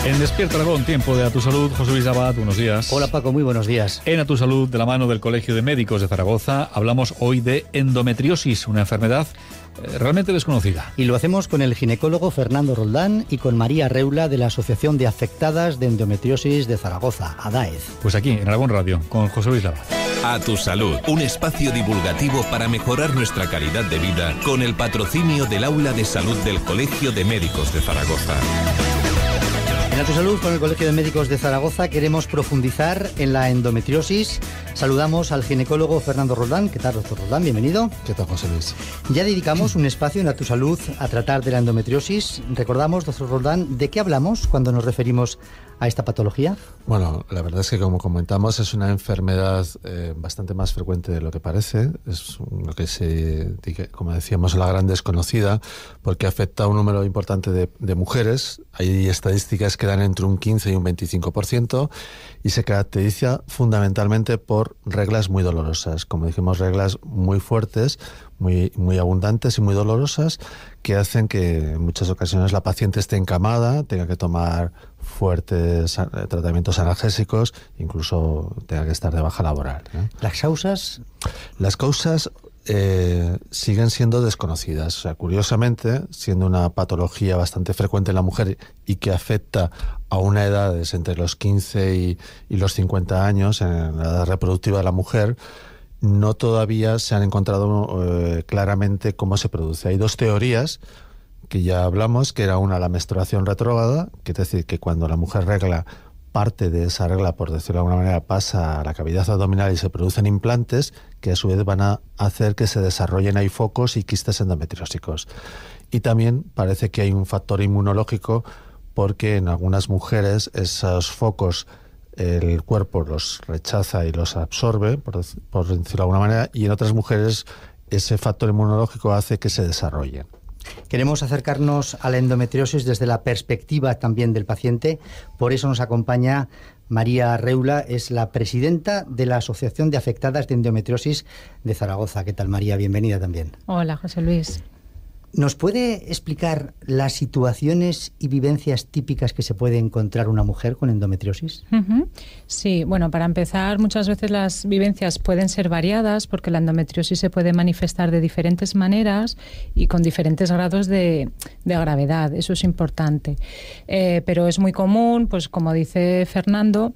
En Despierta Aragón, tiempo de A Tu Salud. José Luis Abad, buenos días. Hola Paco, muy buenos días. En A Tu Salud, de la mano del Colegio de Médicos de Zaragoza, hablamos hoy de endometriosis, una enfermedad realmente desconocida. Y lo hacemos con el ginecólogo Fernando Roldán y con María Reula de la Asociación de Afectadas de Endometriosis de Zaragoza, ADAEZ. Pues aquí, en Aragón Radio, con José Luis Abad. A Tu Salud, un espacio divulgativo para mejorar nuestra calidad de vida con el patrocinio del Aula de Salud del Colegio de Médicos de Zaragoza. En A Tu Salud, con el Colegio de Médicos de Zaragoza, queremos profundizar en la endometriosis. Saludamos al ginecólogo Fernando Roldán. ¿Qué tal, doctor Roldán? Bienvenido. ¿Qué tal, José Luis? Ya dedicamos un espacio en A Tu Salud a tratar de la endometriosis. Recordamos, doctor Roldán, ¿de qué hablamos cuando nos referimos a esta patología? Bueno, la verdad es que, como comentamos, es una enfermedad bastante más frecuente de lo que parece. Es lo que como decíamos, la gran desconocida, porque afecta a un número importante de mujeres. Hay estadísticas que dan entre un 15 y un 25%, y se caracteriza fundamentalmente por reglas muy dolorosas. Como dijimos, reglas muy fuertes, muy abundantes y muy dolorosas, que hacen que en muchas ocasiones la paciente esté encamada, tenga que tomar fuertes tratamientos analgésicos, incluso tenga que estar de baja laboral, ¿eh? ¿Las causas? Las causas siguen siendo desconocidas. O sea, curiosamente, siendo una patología bastante frecuente en la mujer y que afecta a una edad entre los 15 y los 50 años, en la edad reproductiva de la mujer, no todavía se han encontrado claramente cómo se produce. Hay dos teorías que ya hablamos, que era una, la menstruación retrógrada, que es decir, que cuando la mujer regla, parte de esa regla, por decirlo de alguna manera, pasa a la cavidad abdominal y se producen implantes que a su vez van a hacer que se desarrollen ahí focos y quistes endometriósicos. Y también parece que hay un factor inmunológico, porque en algunas mujeres esos focos el cuerpo los rechaza y los absorbe, por decirlo de alguna manera, y en otras mujeres ese factor inmunológico hace que se desarrollen. Queremos acercarnos a la endometriosis desde la perspectiva también del paciente. Por eso nos acompaña María Reula, es la presidenta de la Asociación de Afectadas de Endometriosis de Zaragoza. ¿Qué tal, María? Bienvenida también. Hola, José Luis. ¿Nos puede explicar las situaciones y vivencias típicas que se puede encontrar una mujer con endometriosis? Sí, bueno, para empezar, muchas veces las vivencias pueden ser variadas, porque la endometriosis se puede manifestar de diferentes maneras y con diferentes grados de gravedad. Eso es importante. Pero es muy común, pues como dice Fernando,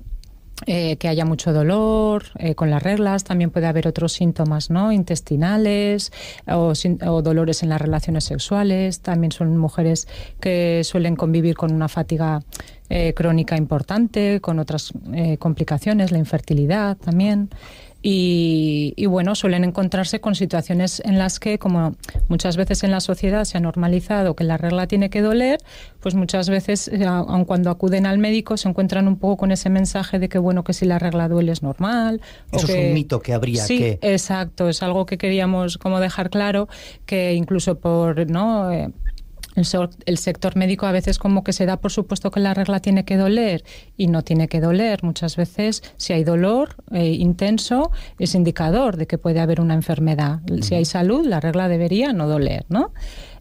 que haya mucho dolor con las reglas. También puede haber otros síntomas, ¿no?, intestinales o dolores en las relaciones sexuales. También son mujeres que suelen convivir con una fatiga crónica importante, con otras complicaciones, la infertilidad también. Y bueno, suelen encontrarse con situaciones en las que, como muchas veces en la sociedad se ha normalizado que la regla tiene que doler, pues muchas veces, aun cuando acuden al médico, se encuentran un poco con ese mensaje de que, bueno, que si la regla duele es normal. Eso es un mito que habría que... Sí, exacto, es algo que queríamos como dejar claro, que incluso por, ¿no?, el sector médico a veces como que se da por supuesto que la regla tiene que doler, y no tiene que doler. Muchas veces, si hay dolor intenso, es indicador de que puede haber una enfermedad. Si hay salud, la regla debería no doler, ¿no?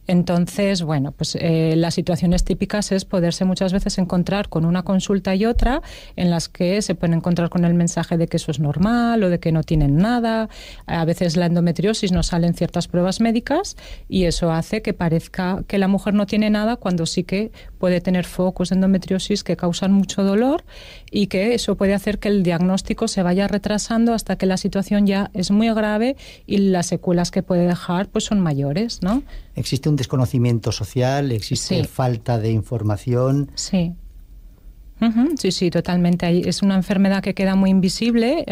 Entonces, bueno, pues las situaciones típicas es poderse muchas veces encontrar con una consulta y otra, en las que se pueden encontrar con el mensaje de que eso es normal o de que no tienen nada. A veces la endometriosis nos salen ciertas pruebas médicas y eso hace que parezca que la mujer no tiene nada, cuando sí que puede tener focos de endometriosis que causan mucho dolor, y que eso puede hacer que el diagnóstico se vaya retrasando hasta que la situación ya es muy grave y las secuelas que puede dejar pues son mayores, ¿no? ¿Existe un desconocimiento social? ¿Existe falta de información? Sí. Sí, totalmente. Es una enfermedad que queda muy invisible,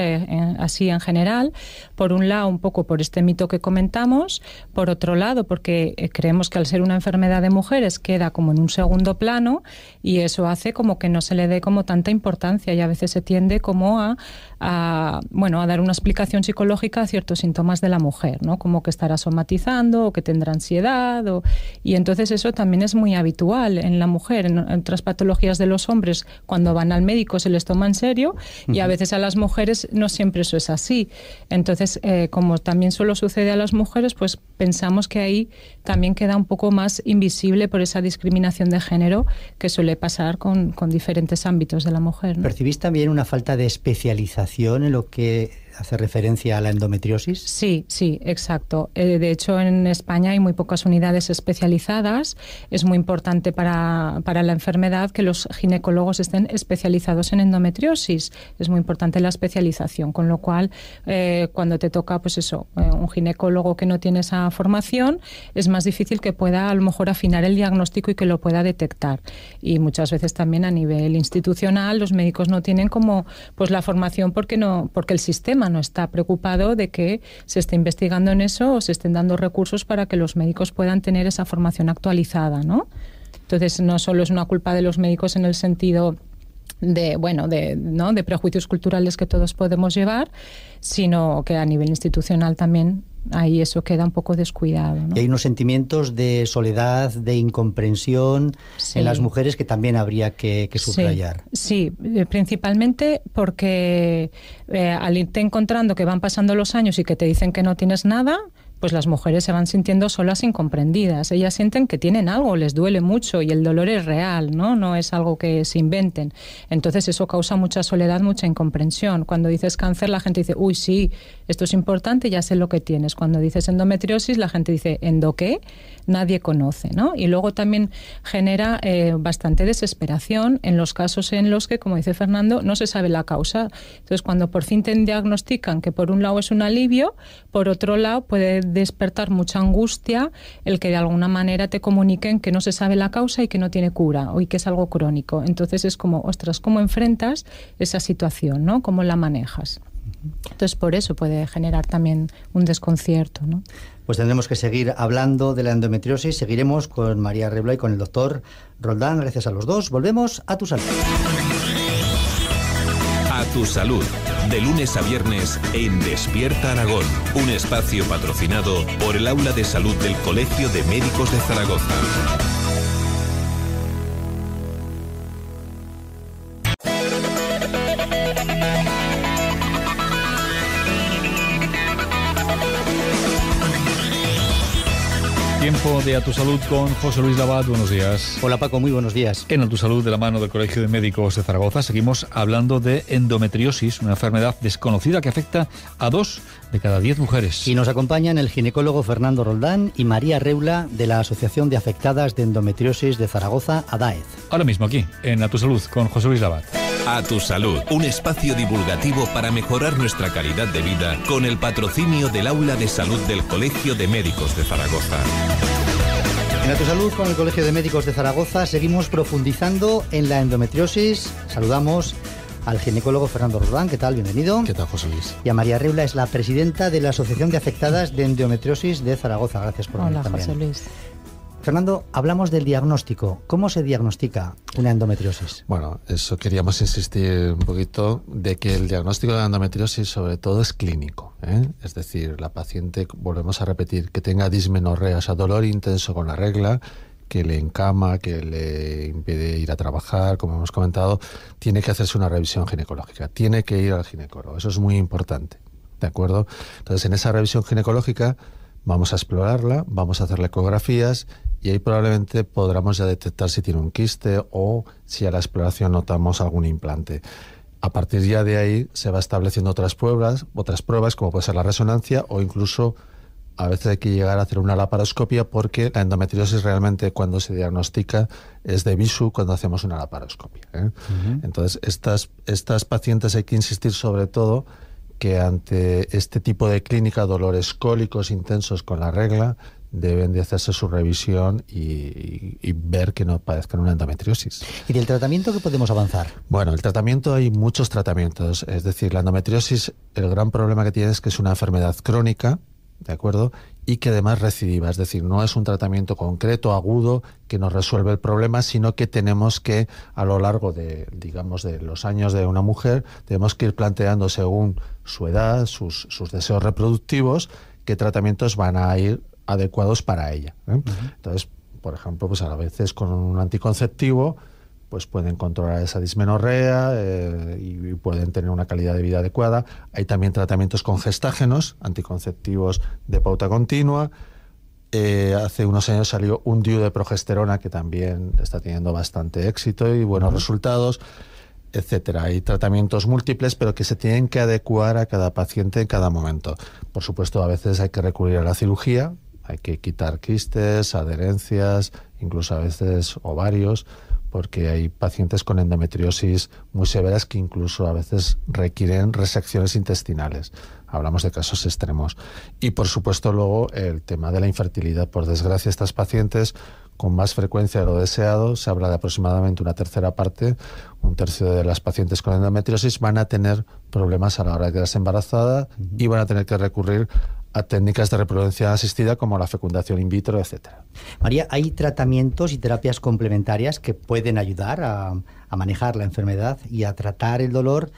así en general. Por un lado, un poco por este mito que comentamos. Por otro lado, porque creemos que al ser una enfermedad de mujeres queda como en un segundo plano, y eso hace como que no se le dé como tanta importancia, y a veces se tiende como a a dar una explicación psicológica a ciertos síntomas de la mujer, ¿no? Como que estará somatizando o que tendrá ansiedad. Y entonces eso también es muy habitual en la mujer. En otras patologías de los hombres, cuando van al médico se les toma en serio, y a veces a las mujeres no siempre eso es así. Entonces, como también solo sucede a las mujeres, pues pensamos que ahí también queda un poco más invisible por esa discriminación de género que suele pasar con diferentes ámbitos de la mujer, ¿no? ¿Percibís también una falta de especialización en lo que hace referencia a la endometriosis? Sí, exacto. De hecho, en España hay muy pocas unidades especializadas. Es muy importante para la enfermedad que los ginecólogos estén especializados en endometriosis. Es muy importante la especialización, con lo cual, cuando te toca, pues eso, un ginecólogo que no tiene esa formación, es más difícil que pueda a lo mejor afinar el diagnóstico y que lo pueda detectar. Y muchas veces también a nivel institucional los médicos no tienen como pues la formación porque el sistema no está preocupado de que se esté investigando en eso o se estén dando recursos para que los médicos puedan tener esa formación actualizada, ¿no? Entonces, no solo es una culpa de los médicos en el sentido de prejuicios culturales que todos podemos llevar, sino que a nivel institucional también ahí eso queda un poco descuidado, ¿no? Y hay unos sentimientos de soledad, de incomprensión en las mujeres que también habría que subrayar. Sí, principalmente porque al irte encontrando que van pasando los años y que te dicen que no tienes nada, pues las mujeres se van sintiendo solas, incomprendidas. Ellas sienten que tienen algo, les duele mucho y el dolor es real, ¿no? No es algo que se inventen. Entonces eso causa mucha soledad, mucha incomprensión. Cuando dices cáncer, la gente dice, uy, sí, esto es importante, ya sé lo que tienes. Cuando dices endometriosis, la gente dice, ¿endo qué? Nadie conoce, ¿no? Y luego también genera bastante desesperación en los casos en los que, como dice Fernando, no se sabe la causa. Entonces, cuando por fin te diagnostican que por un lado es un alivio, por otro lado puede despertar mucha angustia el que de alguna manera te comuniquen que no se sabe la causa y que no tiene cura y que es algo crónico. Entonces es como, ostras, ¿cómo enfrentas esa situación, ¿no? ¿Cómo la manejas? Entonces por eso puede generar también un desconcierto, ¿no? Pues tendremos que seguir hablando de la endometriosis. Seguiremos con María Reula y con el doctor Roldán. Gracias a los dos. Volvemos a Tu Salud. A Tu Salud, de lunes a viernes en Despierta Aragón, un espacio patrocinado por el Aula de Salud del Colegio de Médicos de Zaragoza. Tiempo de A Tu Salud con José Luis Labat. Buenos días. Hola Paco, muy buenos días. En A Tu Salud, de la mano del Colegio de Médicos de Zaragoza, seguimos hablando de endometriosis, una enfermedad desconocida que afecta a 2 de cada 10 mujeres. Y nos acompañan el ginecólogo Fernando Roldán y María Reula de la Asociación de Afectadas de Endometriosis de Zaragoza, ADAEZ. Ahora mismo aquí, en A Tu Salud, con José Luis Labat. A Tu Salud, un espacio divulgativo para mejorar nuestra calidad de vida con el patrocinio del Aula de Salud del Colegio de Médicos de Zaragoza. En A Tu Salud, con el Colegio de Médicos de Zaragoza, seguimos profundizando en la endometriosis. Saludamos al ginecólogo Fernando Roldán. ¿Qué tal? Bienvenido. ¿Qué tal, José Luis? Y a María Reula, es la presidenta de la Asociación de Afectadas de Endometriosis de Zaragoza. Gracias por venir también. Hola, José Luis. Fernando, hablamos del diagnóstico. ¿Cómo se diagnostica una endometriosis? Bueno, eso queríamos insistir un poquito, de que el diagnóstico de la endometriosis sobre todo es clínico, ¿eh? Es decir, la paciente, volvemos a repetir, que tenga dismenorrea, o sea, dolor intenso con la regla, que le encama, que le impide ir a trabajar, como hemos comentado, tiene que hacerse una revisión ginecológica, tiene que ir al ginecólogo. Eso es muy importante, ¿de acuerdo? Entonces, en esa revisión ginecológica vamos a explorarla, vamos a hacerle ecografías y ahí probablemente podamos ya detectar si tiene un quiste o si a la exploración notamos algún implante. A partir ya de ahí se va estableciendo otras pruebas como puede ser la resonancia, o incluso a veces hay que llegar a hacer una laparoscopia, porque la endometriosis realmente, cuando se diagnostica, es de visu cuando hacemos una laparoscopia, ¿eh? Uh-huh. Entonces estas pacientes hay que insistir sobre todo que ante este tipo de clínica, dolores cólicos intensos con la regla, deben de hacerse su revisión y ver que no padezcan una endometriosis. ¿Y del tratamiento qué podemos avanzar? Bueno, el tratamiento, hay muchos tratamientos. Es decir, la endometriosis, el gran problema que tiene es que es una enfermedad crónica, ¿de acuerdo? y que además recidiva, es decir, no es un tratamiento concreto, agudo, que nos resuelve el problema, sino que tenemos que, a lo largo de, digamos, de los años de una mujer, tenemos que ir planteando según su edad, sus deseos reproductivos, qué tratamientos van a ir adecuados para ella, ¿eh? Uh-huh. Entonces, por ejemplo, pues a veces con un anticonceptivo pues pueden controlar esa dismenorrea y pueden tener una calidad de vida adecuada. Hay también tratamientos con gestágenos, anticonceptivos de pauta continua. Hace unos años salió un DIU de progesterona que también está teniendo bastante éxito y buenos resultados, etcétera. Hay tratamientos múltiples, pero que se tienen que adecuar a cada paciente en cada momento. Por supuesto, a veces hay que recurrir a la cirugía, hay que quitar quistes, adherencias, incluso a veces ovarios, porque hay pacientes con endometriosis muy severas que incluso a veces requieren resecciones intestinales. Hablamos de casos extremos. Y por supuesto luego el tema de la infertilidad. Por desgracia, estas pacientes con más frecuencia de lo deseado, se habla de aproximadamente una tercera parte, un tercio de las pacientes con endometriosis van a tener problemas a la hora de quedarse embarazada y van a tener que recurrir a técnicas de reproducción asistida como la fecundación in vitro, etcétera. María, ¿hay tratamientos y terapias complementarias que pueden ayudar a manejar la enfermedad y a tratar el dolor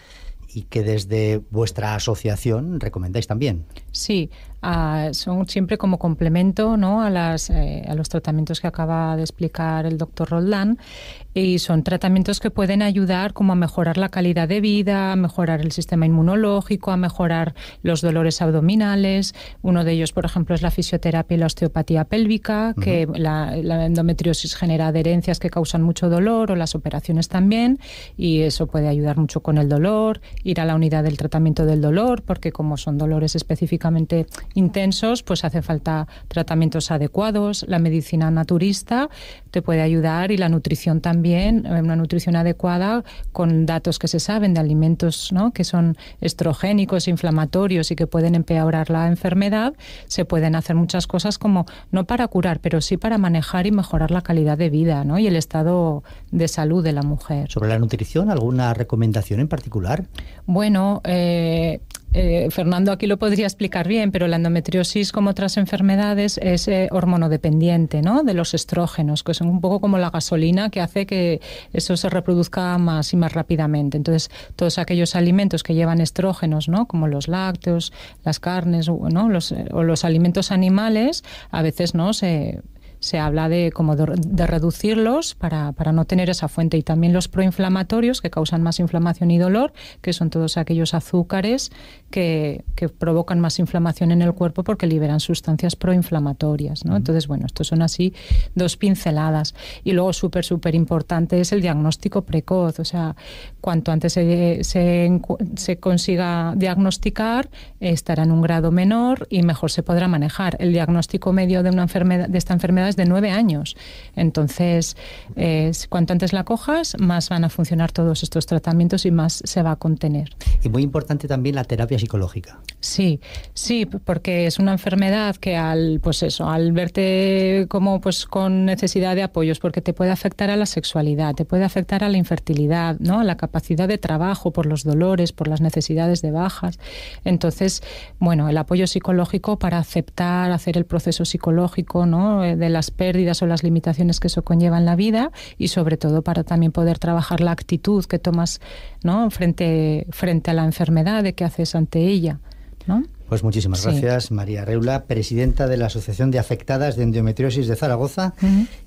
y que desde vuestra asociación recomendáis también? Sí, son siempre como complemento, ¿no?, a los tratamientos que acaba de explicar el doctor Roldán, y son tratamientos que pueden ayudar como a mejorar la calidad de vida, a mejorar el sistema inmunológico, a mejorar los dolores abdominales. Uno de ellos, por ejemplo, es la fisioterapia y la osteopatía pélvica, que la endometriosis genera adherencias que causan mucho dolor, o las operaciones también, y eso puede ayudar mucho con el dolor. Ir a la unidad del tratamiento del dolor, porque como son dolores específicamente intensos, pues hace falta tratamientos adecuados. La medicina naturista te puede ayudar, y la nutrición también, una nutrición adecuada con datos que se saben de alimentos, ¿no?, que son estrogénicos, inflamatorios y que pueden empeorar la enfermedad. Se pueden hacer muchas cosas, como no para curar, pero sí para manejar y mejorar la calidad de vida, ¿no?, y el estado de salud de la mujer. ¿Sobre la nutrición alguna recomendación en particular? Bueno, Fernando aquí lo podría explicar bien, pero la endometriosis, como otras enfermedades, es hormonodependiente, ¿no?, de los estrógenos, que son un poco como la gasolina que hace que eso se reproduzca más y más rápidamente. Entonces, todos aquellos alimentos que llevan estrógenos, ¿no?, como los lácteos, las carnes, ¿no?, o los alimentos animales, a veces no se habla de reducirlos para no tener esa fuente. Y también los proinflamatorios, que causan más inflamación y dolor, que son todos aquellos azúcares que provocan más inflamación en el cuerpo porque liberan sustancias proinflamatorias, ¿no? Entonces, bueno, estos son así dos pinceladas. Y luego súper importante es el diagnóstico precoz. O sea, cuanto antes se consiga diagnosticar, estará en un grado menor y mejor se podrá manejar. El diagnóstico medio de esta enfermedad es de 9 años. Entonces, cuanto antes la cojas, más van a funcionar todos estos tratamientos y más se va a contener. Y muy importante también la terapia psicológica. Sí, porque es una enfermedad que al verte como pues con necesidad de apoyos, porque te puede afectar a la sexualidad, te puede afectar a la infertilidad, ¿no?, a la capacidad de trabajo, por los dolores, por las necesidades de bajas. Entonces, bueno, el apoyo psicológico para aceptar, hacer el proceso psicológico, ¿no?, de las pérdidas o las limitaciones que eso conlleva en la vida, y sobre todo para también poder trabajar la actitud que tomas, ¿no?, frente a la enfermedad, de qué haces ante ella, ¿no? Pues muchísimas gracias, María Reula, presidenta de la Asociación de Afectadas de Endometriosis de Zaragoza,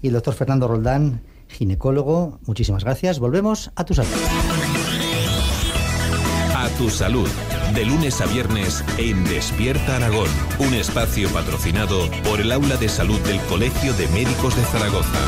y el doctor Fernando Roldán, ginecólogo. Muchísimas gracias. Volvemos a Tu Salud. A Tu Salud, de lunes a viernes en Despierta Aragón, un espacio patrocinado por el Aula de Salud del Colegio de Médicos de Zaragoza.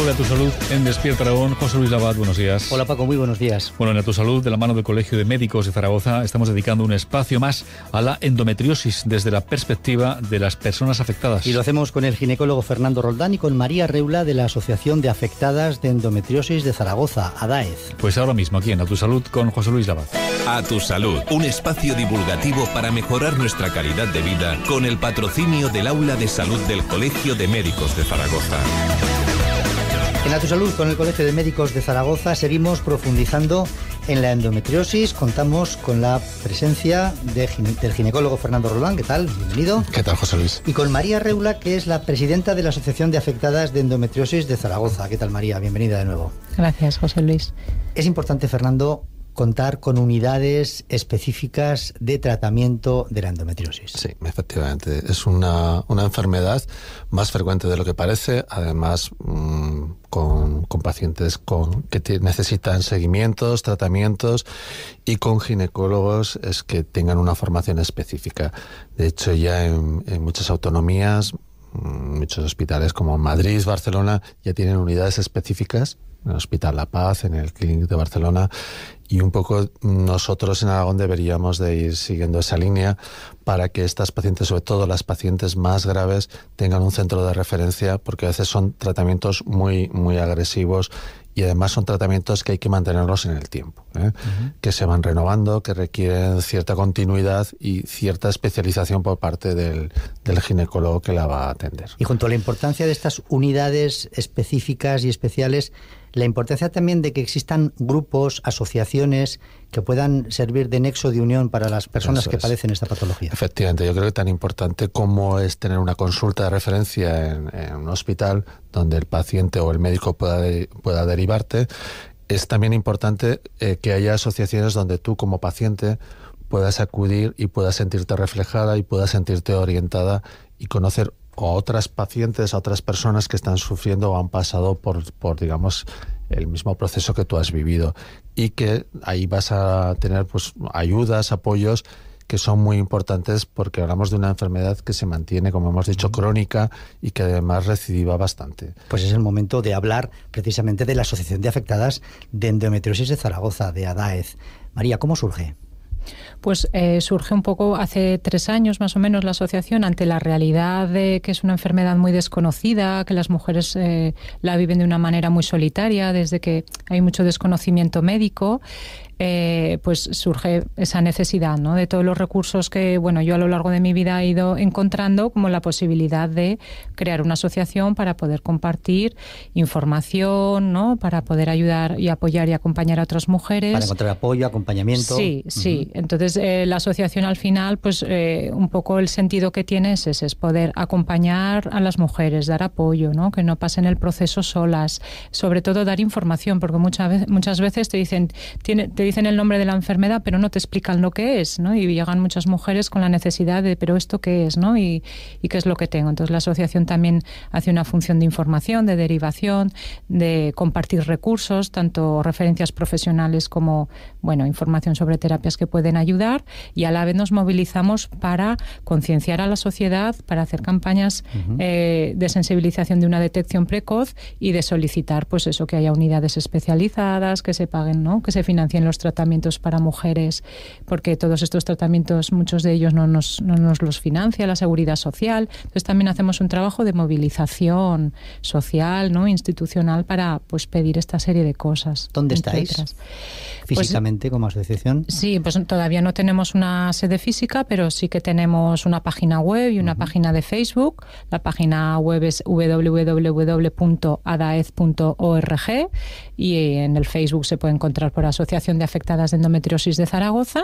tiempo de A Tu Salud en Despierta Aragón. José Luis Labat, buenos días. Hola Paco, muy buenos días. Bueno, en A Tu Salud, de la mano del Colegio de Médicos de Zaragoza, estamos dedicando un espacio más a la endometriosis desde la perspectiva de las personas afectadas. Y lo hacemos con el ginecólogo Fernando Roldán y con María Reula de la Asociación de Afectadas de Endometriosis de Zaragoza, ADAEZ. Pues ahora mismo aquí en A Tu Salud con José Luis Labat. A Tu Salud, un espacio divulgativo para mejorar nuestra calidad de vida con el patrocinio del Aula de Salud del Colegio de Médicos de Zaragoza. En A Tu Salud, con el Colegio de Médicos de Zaragoza, seguimos profundizando en la endometriosis. Contamos con la presencia del ginecólogo Fernando Roldán. ¿Qué tal? Bienvenido. ¿Qué tal, José Luis? Y con María Reula, que es la presidenta de la Asociación de Afectadas de Endometriosis de Zaragoza. ¿Qué tal, María? Bienvenida de nuevo. Gracias, José Luis. Es importante, Fernando, contar con unidades específicas de tratamiento de la endometriosis. Sí, efectivamente. Es una enfermedad más frecuente de lo que parece, además con pacientes que necesitan seguimientos, tratamientos, y con ginecólogos es que tengan una formación específica. De hecho, ya en muchas autonomías, muchos hospitales como Madrid, Barcelona, ya tienen unidades específicas, en el Hospital La Paz, en el Clínic de Barcelona, y un poco nosotros en Aragón deberíamos de ir siguiendo esa línea para que estas pacientes, sobre todo las pacientes más graves, tengan un centro de referencia, porque a veces son tratamientos muy, muy agresivos y además son tratamientos que hay que mantenerlos en el tiempo, que se van renovando, que requieren cierta continuidad y cierta especialización por parte del ginecólogo que la va a atender. Y junto a la importancia de estas unidades específicas y especiales, la importancia también de que existan grupos, asociaciones que puedan servir de nexo de unión para las personas que padecen esta patología. Efectivamente, yo creo que tan importante como es tener una consulta de referencia en un hospital donde el paciente o el médico pueda derivarte, es también importante que haya asociaciones donde tú como paciente puedas acudir y puedas sentirte reflejada y puedas sentirte orientada y conocer a otras pacientes, a otras personas que están sufriendo o han pasado por digamos, el mismo proceso que tú has vivido, y que ahí vas a tener pues ayudas, apoyos que son muy importantes, porque hablamos de una enfermedad que se mantiene, como hemos dicho, crónica y que además recidiva bastante. Pues es el momento de hablar precisamente de la Asociación de Afectadas de Endometriosis de Zaragoza, de ADAEZ. María, ¿cómo surge? Pues surge un poco hace 3 años más o menos la asociación ante la realidad de que es una enfermedad muy desconocida, que las mujeres la viven de una manera muy solitaria, desde que hay mucho desconocimiento médico. Pues surge esa necesidad, ¿no?, de todos los recursos que, bueno, yo a lo largo de mi vida he ido encontrando, como la posibilidad de crear una asociación para poder compartir información, ¿no?, para poder ayudar y apoyar y acompañar a otras mujeres. Para encontrar apoyo, acompañamiento. Sí, sí. Entonces, la asociación al final, pues un poco el sentido que tiene es ese, es poder acompañar a las mujeres, dar apoyo, ¿no?, que no pasen el proceso solas, sobre todo dar información, porque muchas veces te dicen el nombre de la enfermedad, pero no te explican lo que es, ¿no? Y llegan muchas mujeres con la necesidad de, ¿pero esto qué es, no? ¿Y qué es lo que tengo? Entonces la asociación también hace una función de información, de derivación, de compartir recursos, tanto referencias profesionales como, bueno, información sobre terapias que pueden ayudar, y a la vez nos movilizamos para concienciar a la sociedad, para hacer campañas de sensibilización de una detección precoz y de solicitar, pues eso, que haya unidades especializadas, que se paguen, ¿no?, que se financien los tratamientos para mujeres, porque todos estos tratamientos, muchos de ellos no nos los financia la Seguridad Social. Entonces también hacemos un trabajo de movilización social, ¿no?, institucional, para pues pedir esta serie de cosas. ¿Dónde estáis? Físicamente, como asociación. Sí, pues todavía no tenemos una sede física, pero sí que tenemos una página web y una página de Facebook. La página web es www.adaez.org y en el Facebook se puede encontrar por Asociación de Afectadas de Endometriosis de Zaragoza,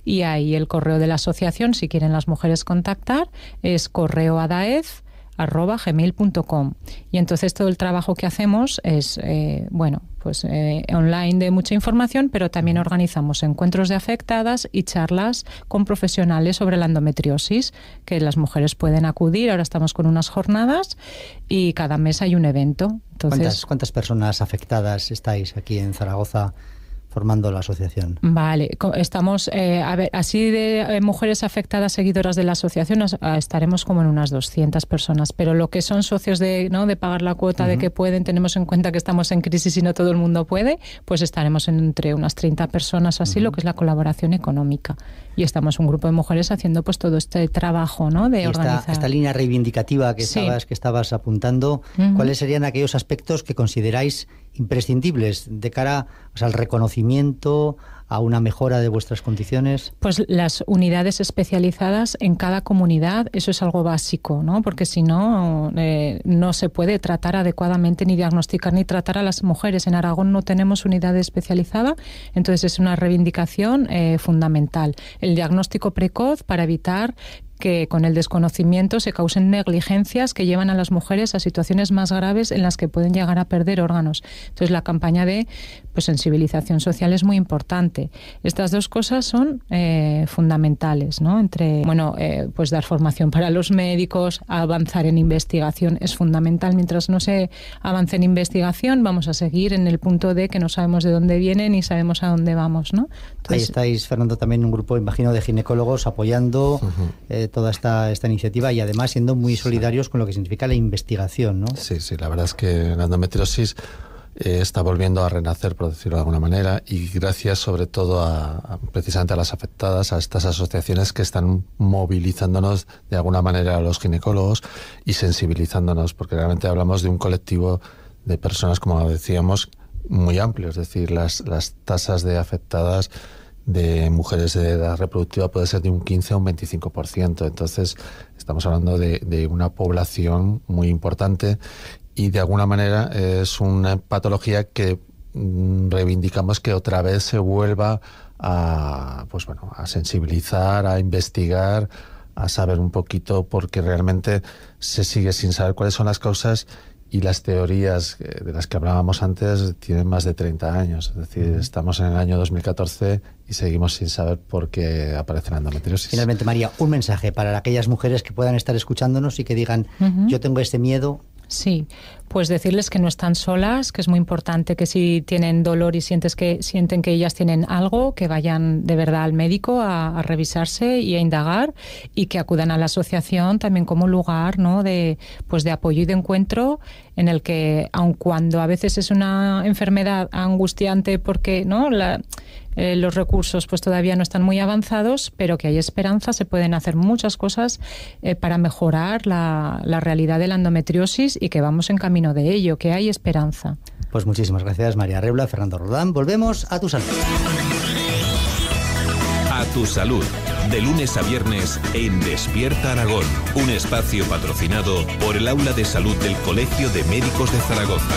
y ahí el correo de la asociación, si quieren las mujeres contactar, es correoadaez@gmail.com. Y entonces todo el trabajo que hacemos es online, de mucha información, pero también organizamos encuentros de afectadas y charlas con profesionales sobre la endometriosis, que las mujeres pueden acudir. Ahora estamos con unas jornadas y cada mes hay un evento. Entonces, ¿Cuántas personas afectadas estáis aquí en Zaragoza formando la asociación? Vale, estamos, a ver, así de mujeres afectadas seguidoras de la asociación estaremos como en unas 200 personas, pero lo que son socios de pagar la cuota, de que pueden, tenemos en cuenta que estamos en crisis y no todo el mundo puede, pues estaremos entre unas 30 personas o así, lo que es la colaboración económica. Y estamos un grupo de mujeres haciendo pues todo este trabajo, ¿no?, de organizar. Esta línea reivindicativa que estabas apuntando, ¿cuáles serían aquellos aspectos que consideráis imprescindibles de cara al reconocimiento, a una mejora de vuestras condiciones? Pues las unidades especializadas en cada comunidad, eso es algo básico, ¿no? Porque si no, no se puede tratar adecuadamente, ni diagnosticar ni tratar a las mujeres. En Aragón no tenemos unidad especializada, entonces es una reivindicación fundamental. El diagnóstico precoz para evitar que con el desconocimiento se causen negligencias que llevan a las mujeres a situaciones más graves en las que pueden llegar a perder órganos. Entonces la campaña de sensibilización social es muy importante. Estas dos cosas son fundamentales, ¿no? Pues dar formación para los médicos, avanzar en investigación es fundamental. Mientras no se avance en investigación, vamos a seguir en el punto de que no sabemos de dónde viene ni sabemos a dónde vamos, ¿no? Entonces, ahí estáis, Fernando, también un grupo, imagino, de ginecólogos apoyando toda esta iniciativa y además siendo muy solidarios con lo que significa la investigación, ¿no? Sí, la verdad es que la endometriosis está volviendo a renacer, por decirlo de alguna manera, y gracias sobre todo precisamente a las afectadas, a estas asociaciones que están movilizándonos de alguna manera a los ginecólogos y sensibilizándonos, porque realmente hablamos de un colectivo de personas, como decíamos, muy amplio, es decir, las tasas de afectadas de mujeres de edad reproductiva puede ser de un 15 a un 25%. Entonces, estamos hablando de una población muy importante y, de alguna manera, es una patología que reivindicamos que otra vez se vuelva a sensibilizar, a investigar, a saber un poquito, porque realmente se sigue sin saber cuáles son las causas. Y las teorías de las que hablábamos antes tienen más de 30 años. Es decir, estamos en el año 2014 y seguimos sin saber por qué aparece la endometriosis. Finalmente, María, un mensaje para aquellas mujeres que puedan estar escuchándonos y que digan, yo tengo este miedo. Sí, pues decirles que no están solas, que es muy importante que si tienen dolor y sienten que ellas tienen algo, que vayan de verdad al médico a revisarse y a indagar, y que acudan a la asociación también como lugar, ¿no?, de apoyo y de encuentro, en el que, aun cuando a veces es una enfermedad angustiante porque los recursos pues todavía no están muy avanzados, pero que hay esperanza, se pueden hacer muchas cosas para mejorar la realidad de la endometriosis, y que vamos en camino de ello, que hay esperanza. Pues muchísimas gracias, María Reula, Fernando Roldán. Volvemos a Tu Salud. A Tu Salud, de lunes a viernes en Despierta Aragón, un espacio patrocinado por el Aula de Salud del Colegio de Médicos de Zaragoza.